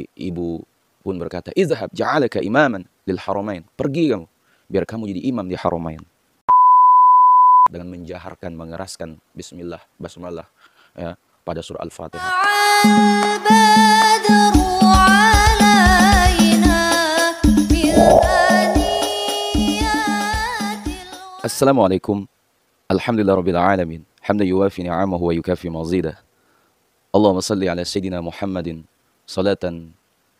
Ibu pun berkata, "Izhab ja'alaka imaman lil haramain." Pergi kamu, biar kamu jadi imam di haramain. Dengan menjaharkan, mengeraskan bismillah, basmalah ya, pada surah Al-Fatihah. Assalamualaikum. Alhamdulillah rabbil alamin. Hamdan yuwafi ni'amahu wa yukafi mazidah. Allahumma salli ala sayyidina Muhammadin salatan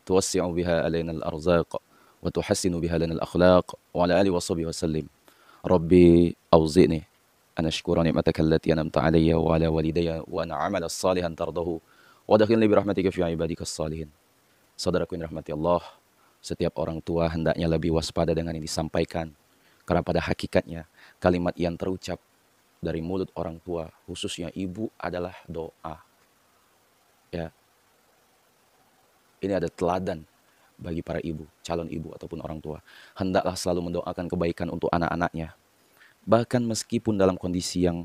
tuwassi'u biha alaina al-arzaq wa tuhassinu biha lana al-akhlaq wa ala alihi wa sahbihi wa sallim. Rabbi awzi'ni an ashkura ni'mataka allati an'amta alayya wa ala walidayya wa an a'mala salihan tardahu wa adkhilni bi rahmatika fi ibadika salihin. Saudaraku yang rahmati Allah, setiap orang tua hendaknya lebih waspada dengan yang disampaikan, karena pada hakikatnya kalimat yang terucap dari mulut orang tua, khususnya ibu, adalah doa. Ya, ini ada teladan bagi para ibu, calon ibu ataupun orang tua. Hendaklah selalu mendoakan kebaikan untuk anak-anaknya, bahkan meskipun dalam kondisi yang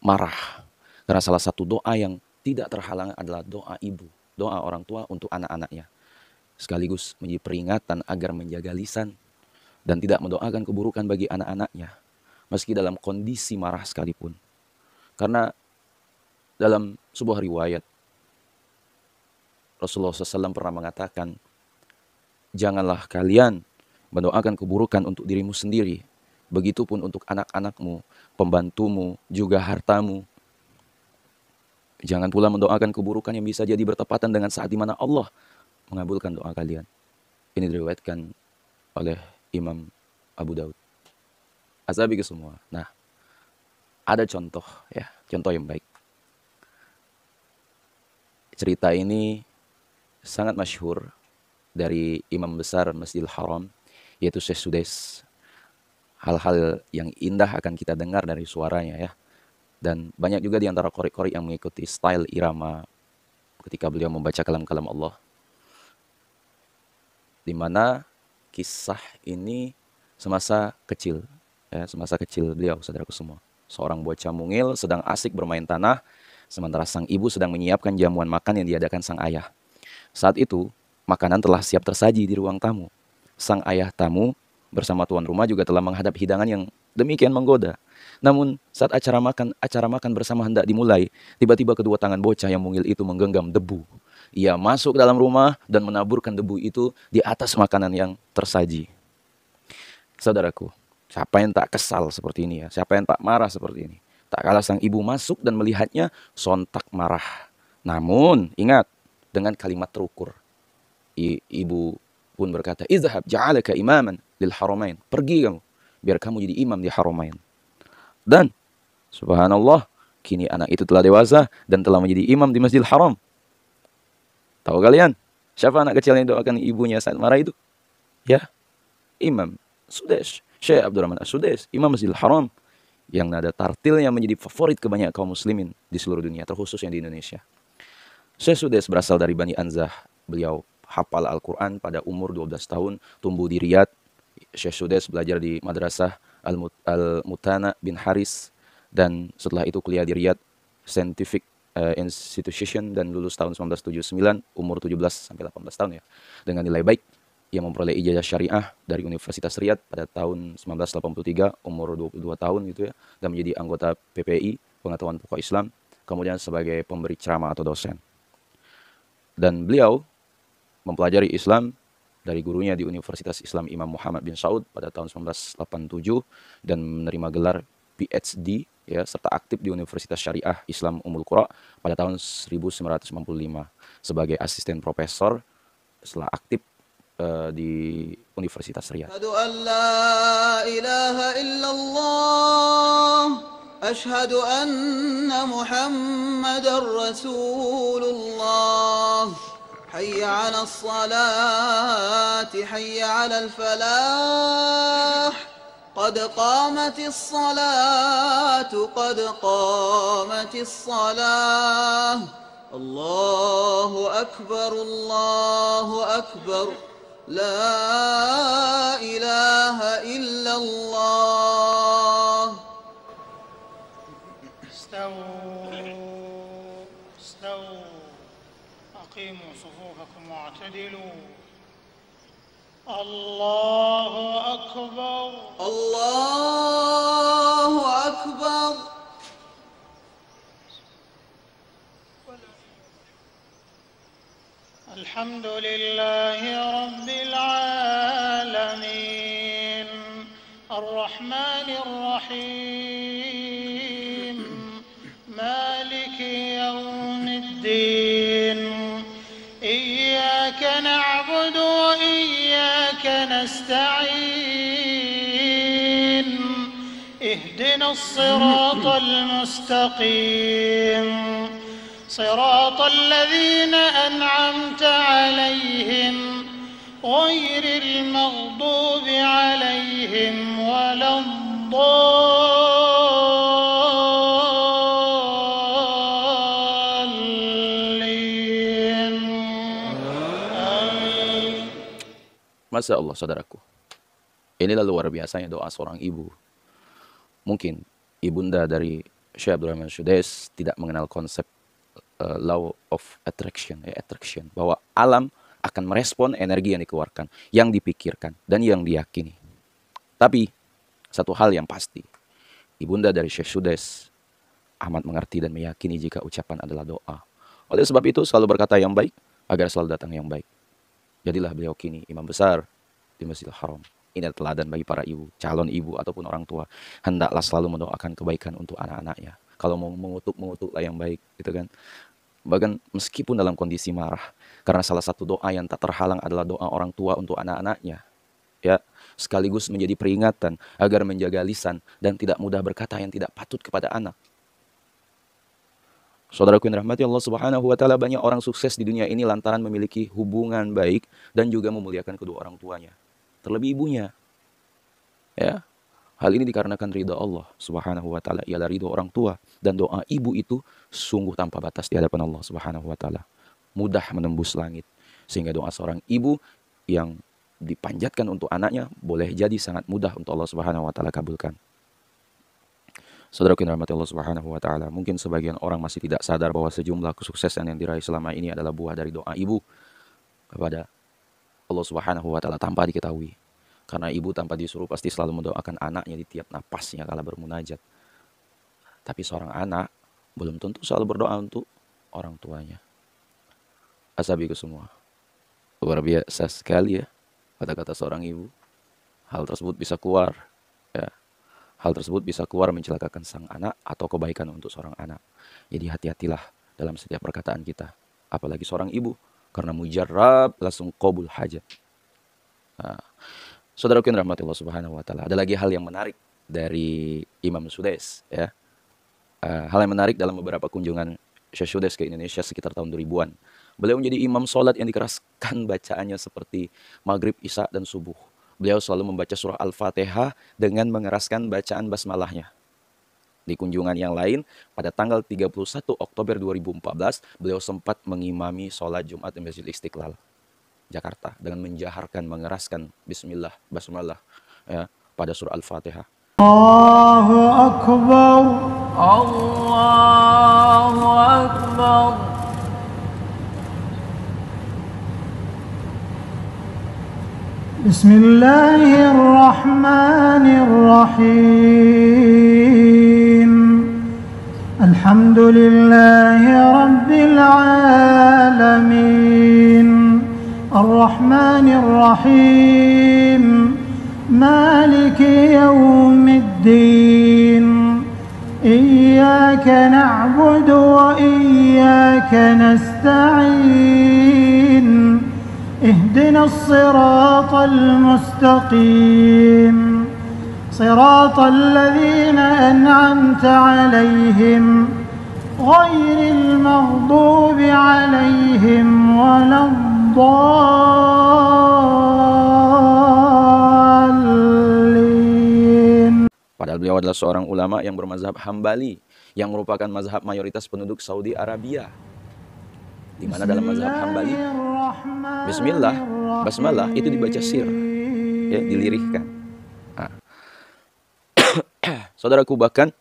marah. Karena salah satu doa yang tidak terhalang adalah doa ibu, doa orang tua untuk anak-anaknya. Sekaligus menjadi peringatan agar menjaga lisan dan tidak mendoakan keburukan bagi anak-anaknya, meski dalam kondisi marah sekalipun. Karena dalam sebuah riwayat, Rasulullah SAW pernah mengatakan, janganlah kalian mendoakan keburukan untuk dirimu sendiri, begitupun untuk anak-anakmu, pembantumu, juga hartamu. Jangan pula mendoakan keburukan yang bisa jadi bertepatan dengan saat di mana Allah mengabulkan doa kalian. Ini diriwayatkan oleh Imam Abu Daud. Azabi ke semua. Nah, ada contoh ya, contoh yang baik. Cerita ini sangat masyhur dari imam besar Masjidil Haram, yaitu Syekh Sudais. Hal-hal yang indah akan kita dengar dari suaranya ya. Dan banyak juga di antara qori-qori yang mengikuti style irama ketika beliau membaca kalam-kalam Allah. Di mana kisah ini semasa kecil, ya, semasa kecil beliau, saudaraku semua. Seorang bocah mungil sedang asik bermain tanah, sementara sang ibu sedang menyiapkan jamuan makan yang diadakan sang ayah. Saat itu, makanan telah siap tersaji di ruang tamu. Sang ayah tamu bersama tuan rumah juga telah menghadap hidangan yang demikian menggoda. Namun, saat acara makan bersama hendak dimulai, tiba-tiba kedua tangan bocah yang mungil itu menggenggam debu. Ia masuk ke dalam rumah dan menaburkan debu itu di atas makanan yang tersaji. Saudaraku, siapa yang tak kesal seperti ini ya? Siapa yang tak marah seperti ini? Tak kalah sang ibu masuk dan melihatnya, sontak marah. Namun, ingat, dengan kalimat terukur. Ibu pun berkata, "Izhab ja'alaka imaman lil haramain." Pergi kamu, biar kamu jadi imam di haramain. Dan, subhanallah, kini anak itu telah dewasa dan telah menjadi imam di Masjidil Haram. Tahu kalian, siapa anak kecil yang doakan ibunya saat marah itu? Ya, Imam Sudais, Syekh Abdurrahman As-Sudais, Imam Masjidil Haram, yang nada tartilnya menjadi favorit kebanyakan kaum muslimin di seluruh dunia, terkhususnya di Indonesia. Syekh Sudais berasal dari Bani Anzah. Beliau hafal Al-Quran pada umur 12 tahun, tumbuh di Riyadh. Syekh Sudais belajar di Madrasah Al-Mutana bin Haris, dan setelah itu kuliah di Riyadh Scientific Institution dan lulus tahun 1979, umur 17 sampai 18 tahun ya, dengan nilai baik. Ia memperoleh ijazah syariah dari Universitas Riyadh pada tahun 1983, umur 22 tahun gitu ya, dan menjadi anggota PPI, Pengetahuan Pokok Islam, kemudian sebagai pemberi ceramah atau dosen. Dan beliau mempelajari Islam dari gurunya di Universitas Islam Imam Muhammad bin Saud pada tahun 1987 dan menerima gelar PhD ya, serta aktif di Universitas Syariah Islam Ummul Qura pada tahun 1995 sebagai asisten profesor setelah aktif di Universitas Riyadh. Asyhadu an la ilaha illallah, asyhadu anna Muhammadar Rasulullah. Hayya 'alas salati, hayya 'alal falah. قد قامت الصلاة قد قامت الصلاة الله أكبر الله أكبر لا إله إلا الله استووا أقيموا صفوفكم واعتدلوا الله أكبر الله أكبر. الحمد لله رب العالمين الرحمن الرحيم مالك يوم الدين إياك نعبد وإياك نستعين اهدنا الصراط المستقيم صراط الذين أنعمت عليهم غير المغضوب عليهم ولا الضالين آمين. Masya Allah, saudaraku. Inilah luar biasanya doa seorang ibu. Mungkin ibunda dari Syekh Abdul Rahman Sudais tidak mengenal konsep law of attraction, bahwa alam akan merespon energi yang dikeluarkan, yang dipikirkan, dan yang diyakini. Tapi satu hal yang pasti, ibunda dari Syekh Sudais amat mengerti dan meyakini jika ucapan adalah doa. Oleh sebab itu selalu berkata yang baik agar selalu datang yang baik. Jadilah beliau kini imam besar di Masjidil Haram. Ini teladan bagi para ibu, calon ibu ataupun orang tua. Hendaklah selalu mendoakan kebaikan untuk anak-anaknya. Kalau mau mengutuklah yang baik, gitu kan. Bahkan meskipun dalam kondisi marah, karena salah satu doa yang tak terhalang adalah doa orang tua untuk anak-anaknya, ya, sekaligus menjadi peringatan agar menjaga lisan dan tidak mudah berkata yang tidak patut kepada anak. Saudaraku yang dirahmati Allah Subhanahu wa taala, banyak orang sukses di dunia ini lantaran memiliki hubungan baik dan juga memuliakan kedua orang tuanya, terlebih ibunya. Ya. Hal ini dikarenakan ridha Allah Subhanahu wa taala, ialah ridha orang tua, dan doa ibu itu sungguh tanpa batas di hadapan Allah Subhanahu wa taala. Mudah menembus langit. Sehingga doa seorang ibu yang dipanjatkan untuk anaknya boleh jadi sangat mudah untuk Allah Subhanahu wa taala kabulkan. Saudaraku yang dirahmati Allah Subhanahu wa taala, mungkin sebagian orang masih tidak sadar bahwa sejumlah kesuksesan yang diraih selama ini adalah buah dari doa ibu kepada Allah Subhanahu wa taala tanpa diketahui. Karena ibu tanpa disuruh pasti selalu mendoakan anaknya di tiap napasnya kala bermunajat. Tapi seorang anak belum tentu selalu berdoa untuk orang tuanya. Asabiku semua, luar biasa sekali ya kata-kata seorang ibu. Hal tersebut bisa keluar, ya. Hal tersebut bisa keluar mencelakakan sang anak atau kebaikan untuk seorang anak. Jadi hati-hatilah dalam setiap perkataan kita. Apalagi seorang ibu, karena mujarrab langsung qabul hajat. Nah, saudaraku yang dirahmati Allah Subhanahu wa taala, ada lagi hal yang menarik dari Imam Sudais, ya. Hal yang menarik dalam beberapa kunjungan Syekh Sudais ke Indonesia sekitar tahun 2000-an. Beliau menjadi imam sholat yang dikeraskan bacaannya seperti maghrib, isya, dan subuh. Beliau selalu membaca surah Al-Fatihah dengan mengeraskan bacaan basmalahnya. Di kunjungan yang lain, pada tanggal 31 Oktober 2014, beliau sempat mengimami sholat Jumat di Masjid Istiqlal, Jakarta, dengan menjaharkan, mengeraskan bismillah, basmalah, ya, pada surah Al-Fatihah. Allahu Akbar, Allahu Akbar. Bismillahirrahmanirrahim. Alhamdulillahi Rabbil Alamin. Ar-Rahmanir-Rahim. Maliki Yawmiddin. Iyyaka na'budu wa iyyaka nasta'in. اهدنا الصراط المستقيم صراط الذين أنعمت عليهم غير المغضوب عليهم ولا الضالين. Padahal beliau adalah seorang ulama yang bermazhab Hambali, yang merupakan mazhab mayoritas penduduk Saudi Arabia. Di mana dalam mazhab Hambali, bismillah, basmalah itu dibaca sir, ya, dilirihkan. Nah. Saudaraku, bahkan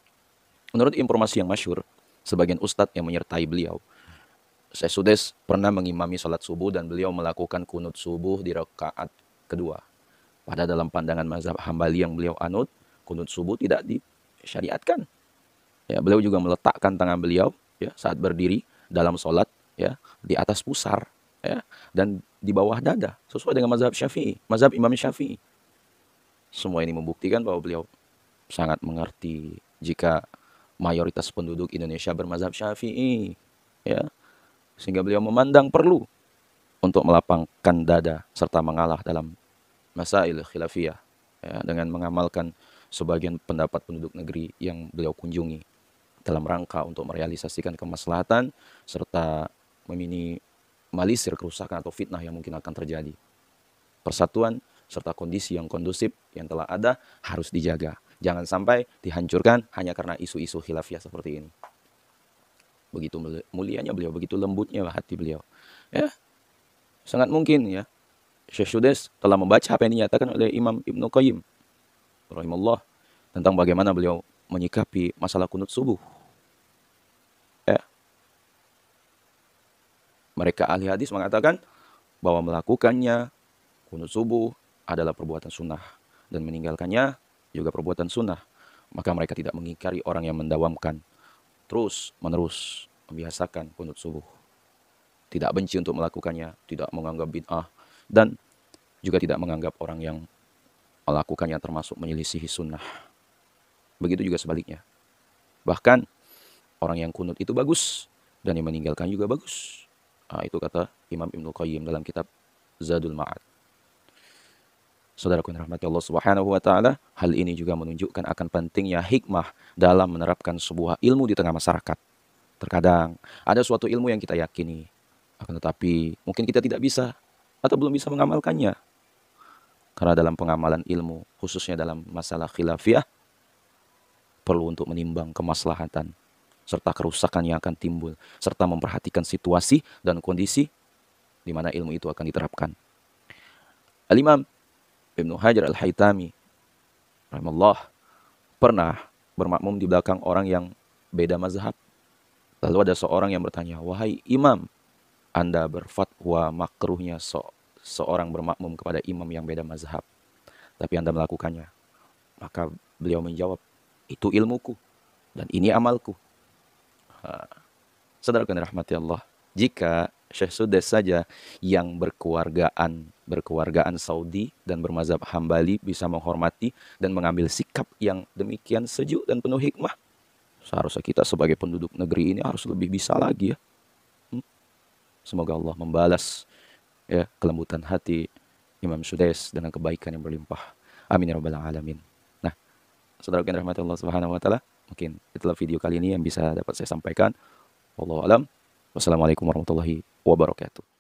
menurut informasi yang masyhur, sebagian ustadz yang menyertai beliau Syekh Sudes pernah mengimami sholat subuh dan beliau melakukan kunut subuh di rakaat kedua. Pada dalam pandangan mazhab Hambali yang beliau anut, kunut subuh tidak disyariatkan. Ya, beliau juga meletakkan tangan beliau ya saat berdiri dalam sholat ya di atas pusar ya dan di bawah dada sesuai dengan mazhab Syafi'i, mazhab Imam Syafi'i. Semua ini membuktikan bahwa beliau sangat mengerti jika mayoritas penduduk Indonesia bermazhab Syafi'i ya, sehingga beliau memandang perlu untuk melapangkan dada serta mengalah dalam masail khilafiyah ya, dengan mengamalkan sebagian pendapat penduduk negeri yang beliau kunjungi dalam rangka untuk merealisasikan kemaslahatan serta meminimalisir kerusakan atau fitnah yang mungkin akan terjadi. Persatuan serta kondisi yang kondusif yang telah ada harus dijaga. Jangan sampai dihancurkan hanya karena isu-isu khilafiyah seperti ini. Begitu mulianya beliau, begitu lembutnya hati beliau. Ya, sangat mungkin ya Syekh Sudes telah membaca apa yang dinyatakan oleh Imam Ibnu Qayyim rahimahullah tentang bagaimana beliau menyikapi masalah kunut subuh. Ya. Mereka ahli hadis mengatakan bahwa melakukannya kunut subuh adalah perbuatan sunnah dan meninggalkannya juga perbuatan sunnah. Maka mereka tidak mengingkari orang yang mendawamkan terus menerus membiasakan kunut subuh. Tidak benci untuk melakukannya, tidak menganggap bid'ah, dan juga tidak menganggap orang yang melakukannya termasuk menyelisihi sunnah. Begitu juga sebaliknya. Bahkan orang yang kunut itu bagus dan yang meninggalkan juga bagus. Nah, itu kata Imam Ibnu Qayyim dalam kitab Zadul Ma'ad. Saudaraku yang dirahmati Allah Subhanahu wa taala, hal ini juga menunjukkan akan pentingnya hikmah dalam menerapkan sebuah ilmu di tengah masyarakat. Terkadang ada suatu ilmu yang kita yakini, akan tetapi mungkin kita tidak bisa atau belum bisa mengamalkannya. Karena dalam pengamalan ilmu, khususnya dalam masalah khilafiyah, perlu untuk menimbang kemaslahatan serta kerusakan yang akan timbul, serta memperhatikan situasi dan kondisi di mana ilmu itu akan diterapkan. Al-Imam Ibnu Hajar Al-Haytami rahimahullah pernah bermakmum di belakang orang yang beda mazhab. Lalu ada seorang yang bertanya, "Wahai imam, Anda berfatwa makruhnya seorang bermakmum kepada imam yang beda mazhab, tapi Anda melakukannya." Maka beliau menjawab, "Itu ilmuku dan ini amalku." Saudara yang dirahmati Allah, jika Syekh Sudes saja yang berkewargaan Saudi dan bermazhab Hambali bisa menghormati dan mengambil sikap yang demikian sejuk dan penuh hikmah, seharusnya kita sebagai penduduk negeri ini harus lebih bisa lagi ya. Semoga Allah membalas ya kelembutan hati Imam Sudes dengan kebaikan yang berlimpah. Amin ya rabbal alamin. Nah, saudara yang dirahmati Allah Subhanahu wa taala, mungkin itulah video kali ini yang bisa dapat saya sampaikan. Wallahu alam. Wassalamualaikum warahmatullahi wabarakatuh.